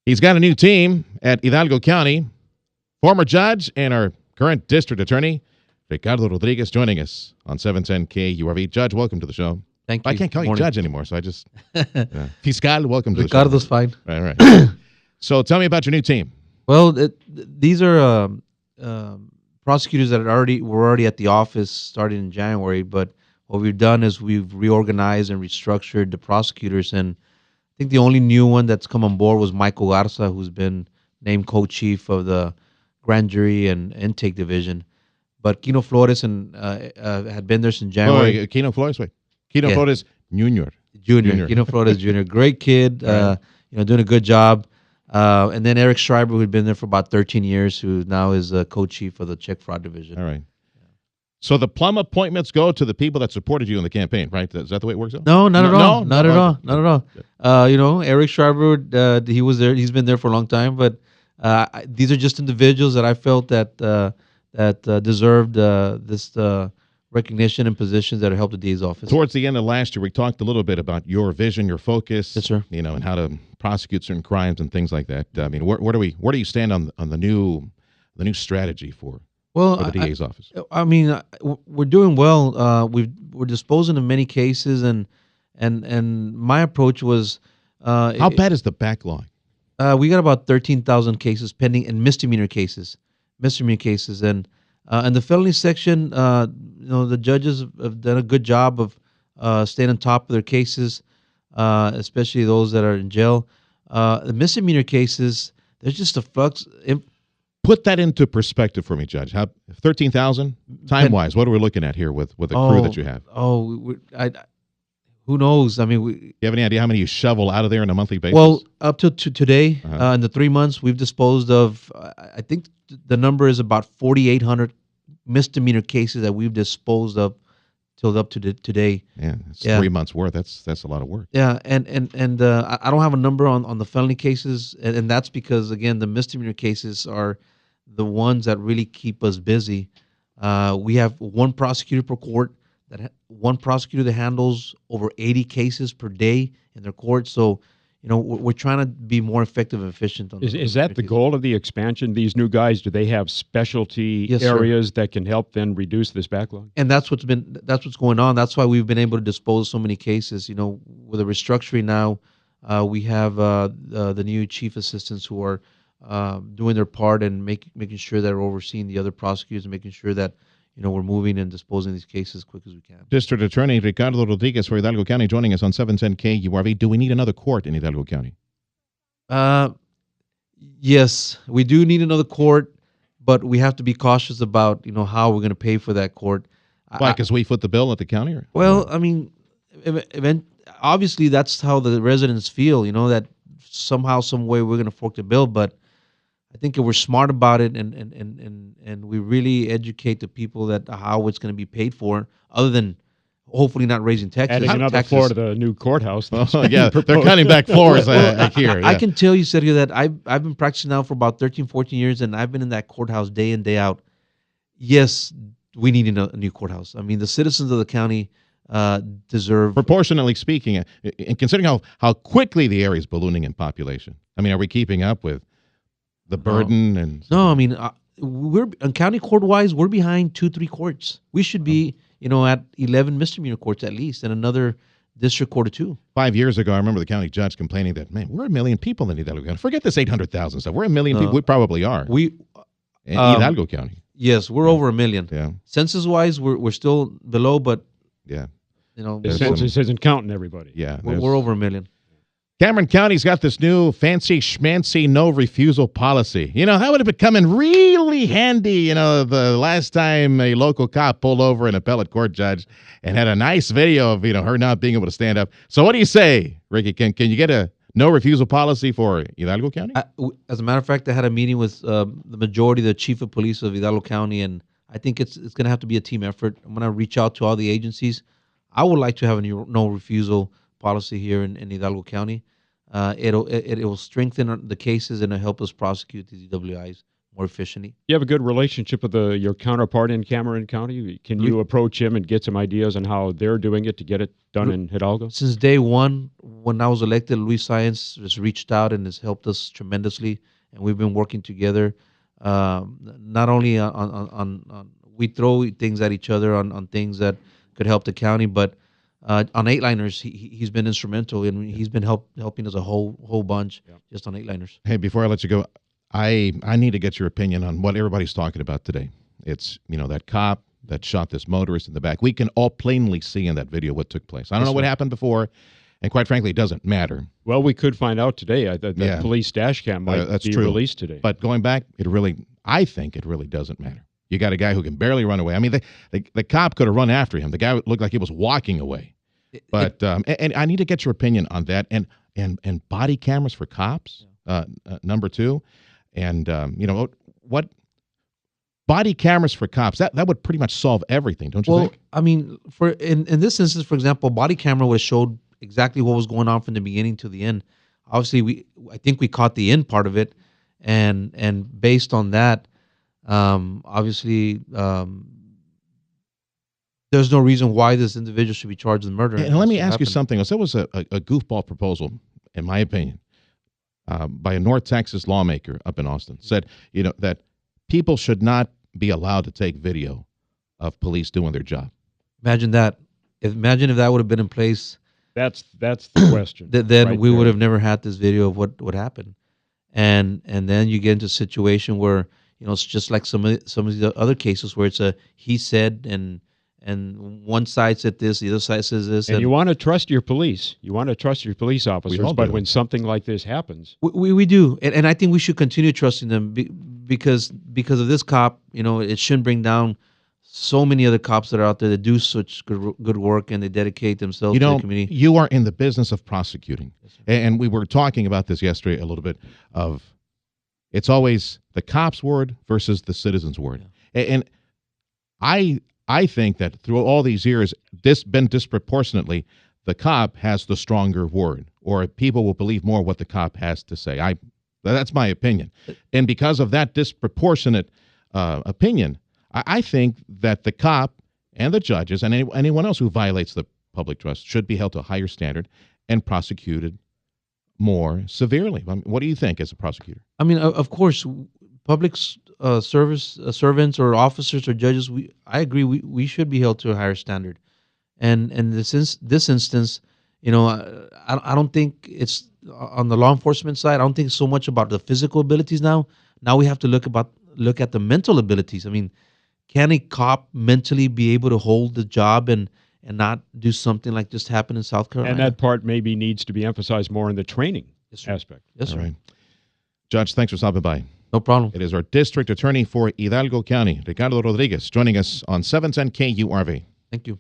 He's got a new team at Hidalgo County. Former judge and our current district attorney, Ricardo Rodriguez, joining us on 710 KURV. Judge, welcome to the show. Thank you. I can't call you judge anymore, so I just... Fiscal, welcome to Ricardo's the show. fine. Right. So tell me about your new team. Well, these are prosecutors that were already at the office starting in January, but what we've done is we've reorganized and restructured the prosecutors, and I think the only new one that's come on board was Michael Garza, who's been named co-chief of the grand jury and intake division. But Kino Flores had been there since January. Kino Flores, Kino Flores Jr. Kino Flores Jr. Great kid, doing a good job. And then Eric Schreiber, who'd been there for about 13 years, who now is co-chief of the check fraud division. All right. So the plum appointments go to the people that supported you in the campaign, right? Is that the way it works out? No, not at all. Eric Schreiber, he was there. He's been there for a long time, but these are just individuals that I felt that deserved this recognition and positions that help the DA's office. Towards the end of last year, we talked a little bit about your vision, your focus, yes, sir. And how to prosecute certain crimes and things like that. I mean, where do you stand on the new strategy for the DA's office? I mean, we're doing well. We're disposing of many cases, and my approach was how bad is the backlog? We got about 13,000 cases pending in misdemeanor cases, and the felony section, the judges have done a good job of staying on top of their cases, especially those that are in jail. The misdemeanor cases, there's just a flux. Put that into perspective for me, Judge. How 13,000 time-wise? What are we looking at here with the crew that you have? Who knows? I mean, you have any idea how many you shovel out of there on a monthly basis? Well, up to today, in the 3 months, we've disposed of. I think the number is about 4,800 misdemeanor cases that we've disposed of till up to today. Yeah, it's 3 months worth. That's a lot of work. Yeah, and I don't have a number on the felony cases, and that's because again the misdemeanor cases are the ones that really keep us busy. We have one prosecutor per court. One prosecutor that handles over 80 cases per day in their court. So, we're trying to be more effective and efficient. Is that the goal of the expansion? These new guys, do they have specialty areas that can help then reduce this backlog? And that's what's going on. That's why we've been able to dispose of so many cases. With the restructuring now, we have the new chief assistants who are doing their part and making sure that they're overseeing the other prosecutors and making sure that we're moving and disposing of these cases as quick as we can. District Attorney Ricardo Rodriguez for Hidalgo County joining us on 710 KURV. Do we need another court in Hidalgo County? Yes, we do need another court, but we have to be cautious about how we're going to pay for that court. Why? Because we foot the bill at the county? I mean, obviously that's how the residents feel. That somehow, some way, we're going to fork the bill, but I think if we're smart about it and we really educate the people that how it's going to be paid for, other than hopefully not raising taxes. Adding another floor to the new courthouse. Yeah, they're cutting back floors, I hear. Yeah. I can tell you, Sergio, that I've been practicing now for about 13, 14 years, and I've been in that courthouse day in, day out. Yes, we need a new courthouse. I mean, the citizens of the county deserve... Proportionally speaking, and considering how quickly the area is ballooning in population, I mean, are we keeping up with the burden? No, I mean, we're on county court wise, we're behind 2-3 courts. We should be, at 11 misdemeanor courts at least, and another district court or 2. 5 years ago, I remember the county judge complaining that, man, we're 1 million people in Hidalgo County. Forget this 800,000 stuff. We're 1 million people. We probably are. In Hidalgo County. Yes, we're over 1 million. Yeah. Census wise, we're still below, but yeah, the census isn't counting everybody. Yeah, we're over 1 million. Cameron County's got this new fancy schmancy no refusal policy. That would have been coming really handy, the last time a local cop pulled over an appellate court judge and had a nice video of, her not being able to stand up. So what do you say, Ricky? Can you get a no refusal policy for Hidalgo County? As a matter of fact, I had a meeting with the majority, the chief of police of Hidalgo County, and I think it's going to have to be a team effort. I'm going to reach out to all the agencies. I would like to have a no refusal policy here in Hidalgo County. It will strengthen the cases and it'll help us prosecute these DWIs more efficiently. You have a good relationship with your counterpart in Cameron County. Can you approach him and get some ideas on how they're doing it to get it done in Hidalgo? Since day one, when I was elected, Luis Science has reached out and has helped us tremendously, and we've been working together. Not only on we throw things at each other on things that could help the county, but on eight-liners, he's been instrumental, and he's been helping us a whole bunch just on eight-liners. Hey, before I let you go, I need to get your opinion on what everybody's talking about today. It's, that cop that shot this motorist in the back. We can all plainly see in that video what took place. I don't know what happened before, and quite frankly, it doesn't matter. Well, we could find out today. The police dash cam might be released today. But going back, I think it really doesn't matter. You got a guy who can barely run away. I mean, the cop could have run after him. The guy looked like he was walking away. But and I need to get your opinion on that. And body cameras for cops, number two. And what body cameras for cops, that would pretty much solve everything, don't you think? Well, I mean, for in this instance, for example, body camera would have showed exactly what was going on from the beginning to the end. Obviously, I think we caught the end part of it, and based on that, obviously, there's no reason why this individual should be charged with murder. And let me ask you something else. There was a goofball proposal, in my opinion, by a North Texas lawmaker up in Austin, said that people should not be allowed to take video of police doing their job. Imagine that. Imagine if that would have been in place. That's the question. Then we would have never had this video of what would happen, and then you get into a situation where it's just like some of the other cases where it's a he said and one side said this, the other side says this. And you want to trust your police. You want to trust your police officers, but when something like this happens, we do, and I think we should continue trusting them because of this cop. It shouldn't bring down so many other cops that are out there that do such good work and they dedicate themselves to the community. You are in the business of prosecuting, and we were talking about this yesterday a little bit. It's always the cop's word versus the citizen's word, and I think that through all these years, been disproportionately, the cop has the stronger word, or people will believe more what the cop has to say. That's my opinion, and because of that disproportionate opinion, I think that the cop and the judges and anyone else who violates the public trust should be held to a higher standard and prosecuted more severely. I mean, what do you think as a prosecutor? I mean, of course, public servants or officers or judges, I agree, we should be held to a higher standard. And in this instance, I don't think it's on the law enforcement side. I don't think it's so much about the physical abilities now. Now we have to look at the mental abilities. I mean, can a cop mentally be able to hold the job and not do something like just happened in South Carolina? And that part maybe needs to be emphasized more in the training aspect. Yes, sir. All right. Judge, thanks for stopping by. No problem. It is our district attorney for Hidalgo County, Ricardo Rodriguez, joining us on 710 KURV. Thank you.